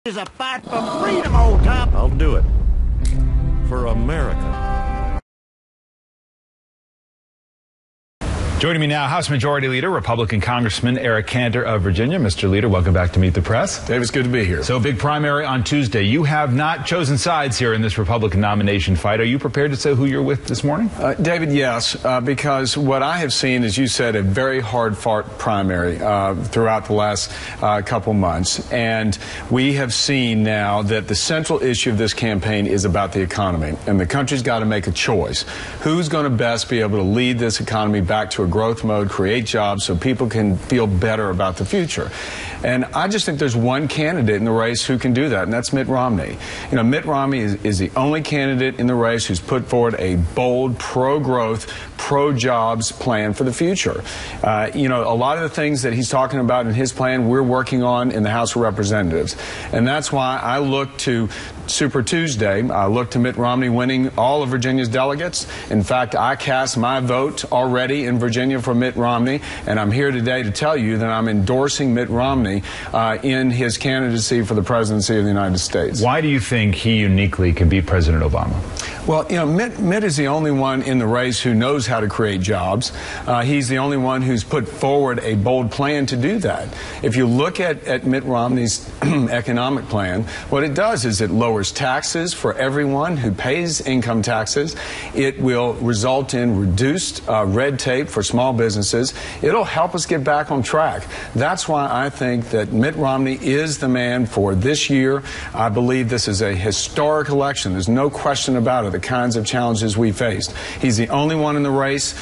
Is a fight for freedom, old top. I'll do it. For America. Joining me now, House Majority Leader, Republican Congressman Eric Cantor of Virginia. Mr. Leader, welcome back to Meet the Press. Dave, it's good to be here. So, big primary on Tuesday. You have not chosen sides here in this Republican nomination fight. Are you prepared to say who you're with this morning? David, yes, because what I have seen, as you said, a very hard-fought primary throughout the last couple months. And we have seen now that the central issue of this campaign is about the economy. And the country's got to make a choice. Who's going to best be able to lead this economy back to a growth mode, create jobs so people can feel better about the future? And I just think there's one candidate in the race who can do that, and that's Mitt Romney. You know, Mitt Romney is the only candidate in the race who's put forward a bold, pro-growth, pro-jobs plan for the future. You know, a lot of the things that he's talking about in his plan, we're working on in the House of Representatives. And that's why I look to Super Tuesday. I look to Mitt Romney winning all of Virginia's delegates. In fact, I cast my vote already in Virginia for Mitt Romney, and I'm here today to tell you that I'm endorsing Mitt Romney in his candidacy for the presidency of the United States. Why do you think he uniquely can beat President Obama? Well, you know, Mitt is the only one in the race who knows how to create jobs. He's the only one who's put forward a bold plan to do that. If you look at Mitt Romney's economic plan, what it does is it lowers taxes for everyone who pays income taxes. It will result in reduced red tape for small businesses. It'll help us get back on track. That's why I think that Mitt Romney is the man for this year. I believe this is a historic election. There's no question about it, the kinds of challenges we faced. He's the only one in the race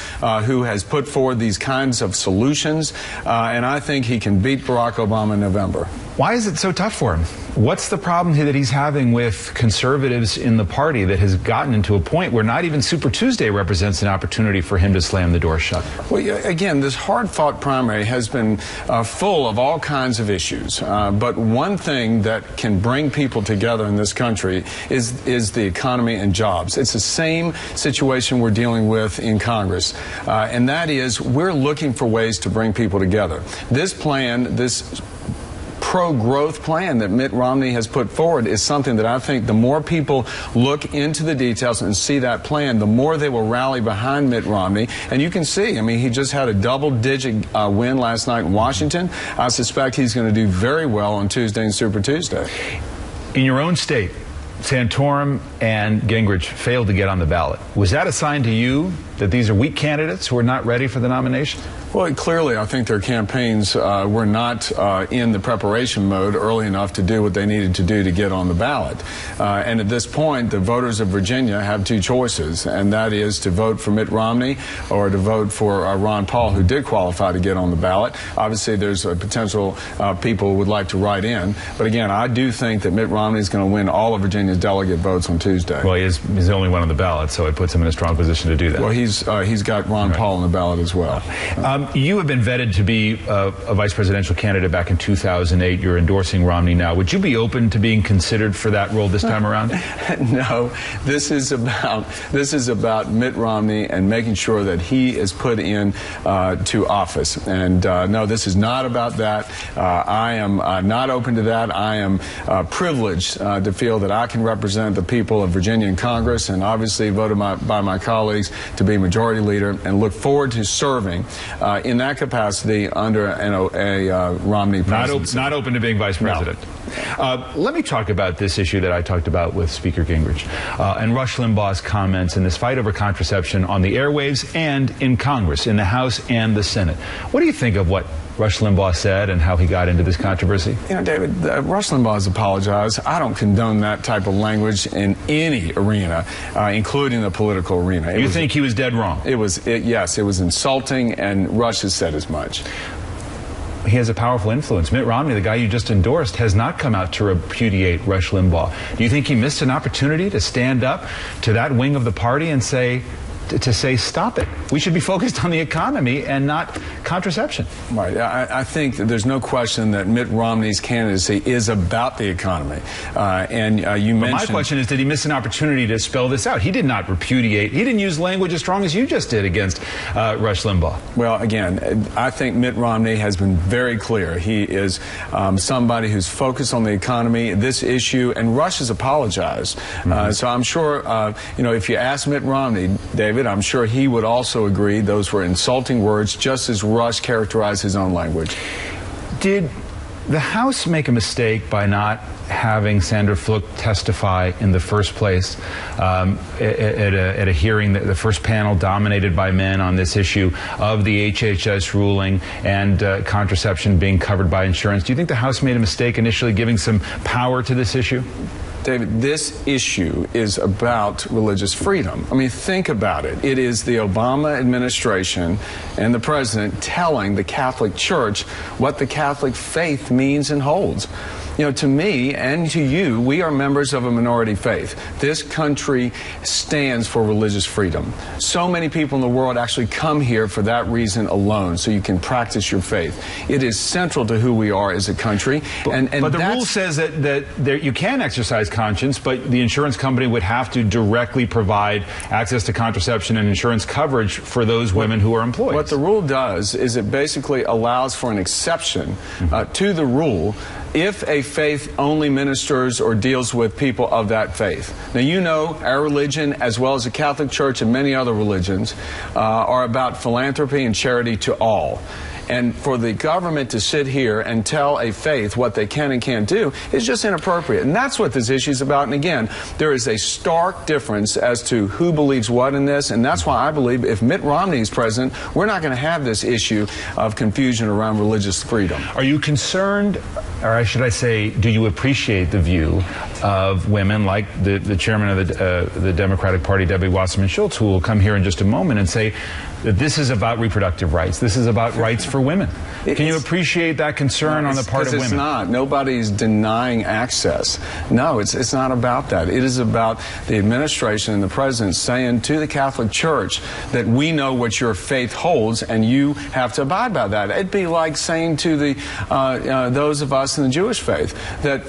who has put forward these kinds of solutions, and I think he can beat Barack Obama in November. Why is it so tough for him? What's the problem that he's having with conservatives in the party that has gotten into a point where not even Super Tuesday represents an opportunity for him to slam the door shut? Well, again, this hard-fought primary has been full of all kinds of issues. But one thing that can bring people together in this country is the economy and jobs. It's the same situation we're dealing with in Congress. And that is, we're looking for ways to bring people together. This plan, this pro-growth plan that Mitt Romney has put forward is something that I think the more people look into the details and see that plan, the more they will rally behind Mitt Romney. And you can see, I mean, he just had a double-digit win last night in Washington. I suspect he's going to do very well on Tuesday and Super Tuesday. In your own state, Santorum and Gingrich failed to get on the ballot. Was that a sign to you that these are weak candidates who are not ready for the nomination? Well, clearly, I think their campaigns were not in the preparation mode early enough to do what they needed to do to get on the ballot. And at this point, the voters of Virginia have two choices, and that is to vote for Mitt Romney or to vote for Ron Paul, who did qualify to get on the ballot. Obviously, there's a potential people who would like to write in. But again, I do think that Mitt Romney is going to win all of Virginia's delegate votes on Tuesday. Well, he's the only one on the ballot, so it puts him in a strong position to do that. Well, he's got Ron Paul on the ballot as well. You have been vetted to be a vice presidential candidate back in 2008. You're endorsing Romney now. Would you be open to being considered for that role this time around? No, this is about Mitt Romney and making sure that he is put in to office. And no, this is not about that. I am not open to that. I am privileged to feel that I can represent the people of Virginia in Congress, and obviously voted by my colleagues to be majority leader, and look forward to serving in that capacity under a Romney presidency. Not open to being vice president. No. Let me talk about this issue that I talked about with Speaker Gingrich and Rush Limbaugh's comments in this fight over contraception on the airwaves and in Congress, in the House and the Senate. What do you think of what Rush Limbaugh said and how he got into this controversy? You know, David, Rush Limbaugh has apologized. I don't condone that type of language in any arena, including the political arena. You think he was dead wrong? Yes, it was insulting, and Rush has said as much. He has a powerful influence. Mitt Romney, the guy you just endorsed, has not come out to repudiate Rush Limbaugh. Do you think he missed an opportunity to stand up to that wing of the party and say, to say stop it. We should be focused on the economy and not contraception. Right. I think that there's no question that Mitt Romney's candidacy is about the economy. You mentioned... My question is, did he miss an opportunity to spell this out? He did not repudiate. He didn't use language as strong as you just did against Rush Limbaugh. Well, again, I think Mitt Romney has been very clear. He is somebody who's focused on the economy, this issue, and Rush has apologized. So I'm sure, if you ask Mitt Romney, David, I'm sure he would also agree those were insulting words, just as Rush characterized his own language. Did the House make a mistake by not having Sandra Fluke testify in the first place at a hearing, the first panel dominated by men on this issue of the HHS ruling and contraception being covered by insurance? Do you think the House made a mistake initially giving some power to this issue? David, this issue is about religious freedom. I mean, think about it. It is the Obama administration and the president telling the Catholic Church what the Catholic faith means and holds. To me and to you, we are members of a minority faith. This country stands for religious freedom. So many people in the world actually come here for that reason alone, so you can practice your faith. It is central to who we are as a country. But the rule says that you can exercise conscience, but the insurance company would have to directly provide access to contraception and insurance coverage for those women who are employed. What the rule does is it basically allows for an exception to the rule if a faith only ministers or deals with people of that faith. Now, our religion, as well as the Catholic Church and many other religions, are about philanthropy and charity to all. And for the government to sit here and tell a faith what they can and can't do is just inappropriate. And that's what this issue is about. And again, there is a stark difference as to who believes what in this. And that's why I believe if Mitt Romney is president, we're not going to have this issue of confusion around religious freedom. Are you concerned, or should I say, do you appreciate the view of women like the chairman of the Democratic Party, Debbie Wasserman Schultz, who will come here in just a moment and say that this is about reproductive rights. This is about rights for women. Can you appreciate that concern on the part of women? It's not. Nobody's denying access. No, it's not about that. It is about the administration and the president saying to the Catholic Church that we know what your faith holds and you have to abide by that. It'd be like saying to those of us in the Jewish faith that,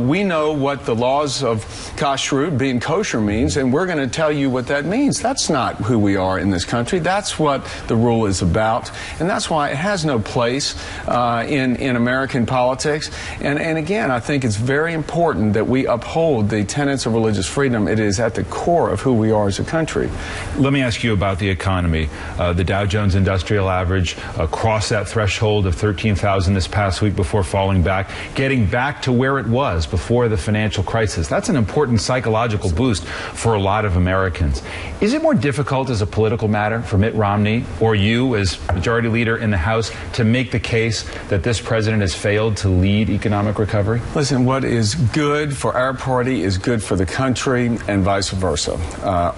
we know what the laws of kashrut, being kosher, means, and we're going to tell you what that means. That's not who we are in this country. That's what the rule is about, and that's why it has no place in American politics. And again, I think it's very important that we uphold the tenets of religious freedom. It is at the core of who we are as a country. Let me ask you about the economy. The Dow Jones Industrial Average crossed that threshold of 13,000 this past week before falling back, getting back to where it was before the financial crisis. That's an important psychological boost for a lot of Americans. Is it more difficult as a political matter for Mitt Romney or you as majority leader in the House to make the case that this president has failed to lead economic recovery? Listen, what is good for our party is good for the country and vice versa.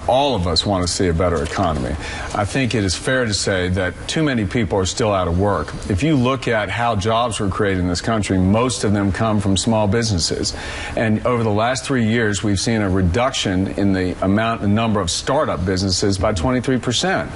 All of us want to see a better economy. I think it is fair to say that too many people are still out of work. If you look at how jobs were created in this country, most of them come from small businesses. And over the last 3 years, we've seen a reduction in the number of startup businesses by 23%.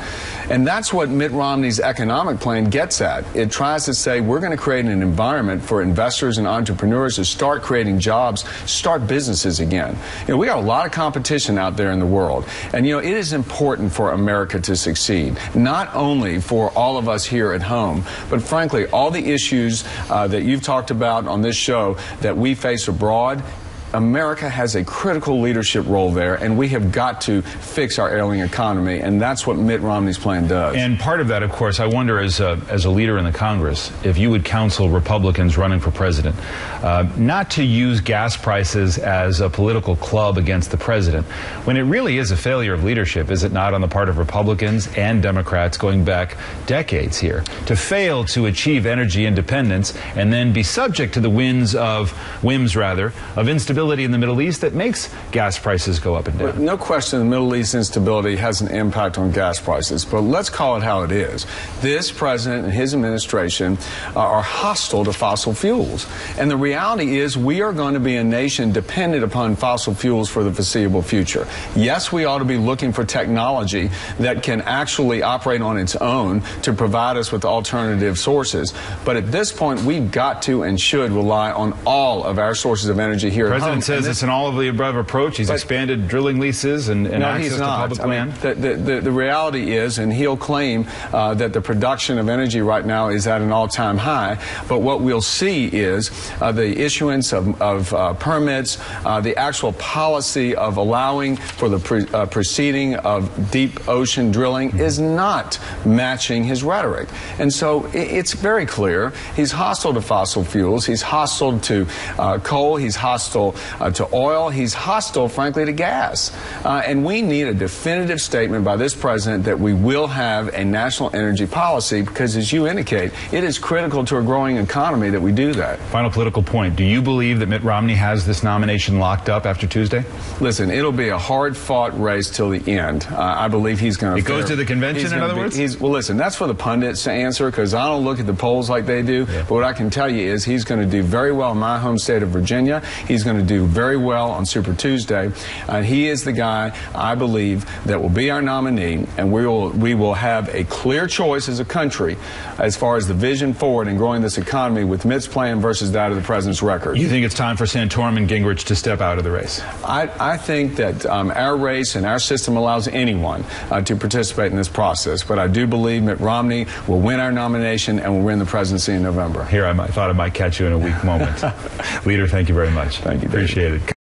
And that's what Mitt Romney's economic plan gets at. It tries to say we're going to create an environment for investors and entrepreneurs to start creating jobs, start businesses again. We got a lot of competition out there in the world. And, it is important for America to succeed, not only for all of us here at home, but frankly, all the issues that you've talked about on this show that we face abroad. America has a critical leadership role there, and we have got to fix our ailing economy, and that's what Mitt Romney's plan does. And part of that, of course, I wonder as a leader in the Congress, if you would counsel Republicans running for president not to use gas prices as a political club against the president, when it really is a failure of leadership, is it not, on the part of Republicans and Democrats going back decades here, to fail to achieve energy independence and then be subject to the whims of instability instability in the Middle East that makes gas prices go up and down. No question the Middle East instability has an impact on gas prices, but let's call it how it is. This president and his administration are hostile to fossil fuels. And the reality is we are going to be a nation dependent upon fossil fuels for the foreseeable future. Yes, we ought to be looking for technology that can actually operate on its own to provide us with alternative sources. But at this point, we've got to and should rely on all of our sources of energy here at home. The president says it's an all-of-the-above approach. He's expanded drilling leases and access to public land. The reality is, and he'll claim that the production of energy right now is at an all-time high, but what we'll see is the issuance of permits, the actual policy of allowing for the proceeding of deep ocean drilling is not matching his rhetoric. And so it's very clear he's hostile to fossil fuels, he's hostile to coal, he's hostile to oil, he's hostile, frankly, to gas. And we need a definitive statement by this president that we will have a national energy policy because, as you indicate, it is critical to a growing economy that we do that. Final political point. Do you believe that Mitt Romney has this nomination locked up after Tuesday? Listen, it'll be a hard-fought race till the end. I believe he's going to... It goes to the convention, in other words? Well, listen, that's for the pundits to answer because I don't look at the polls like they do. Yeah. But what I can tell you is he's going to do very well in my home state of Virginia. He's going to do very well on Super Tuesday. He is the guy, I believe, that will be our nominee, and we will have a clear choice as a country as far as the vision forward in growing this economy with Mitt's plan versus that of the president's record. You think it's time for Santorum and Gingrich to step out of the race? I think that our race and our system allows anyone to participate in this process, but I do believe Mitt Romney will win our nomination and will win the presidency in November. Here, I thought I might catch you in a weak moment. Leader, thank you very much. Thank you, David. Appreciate it.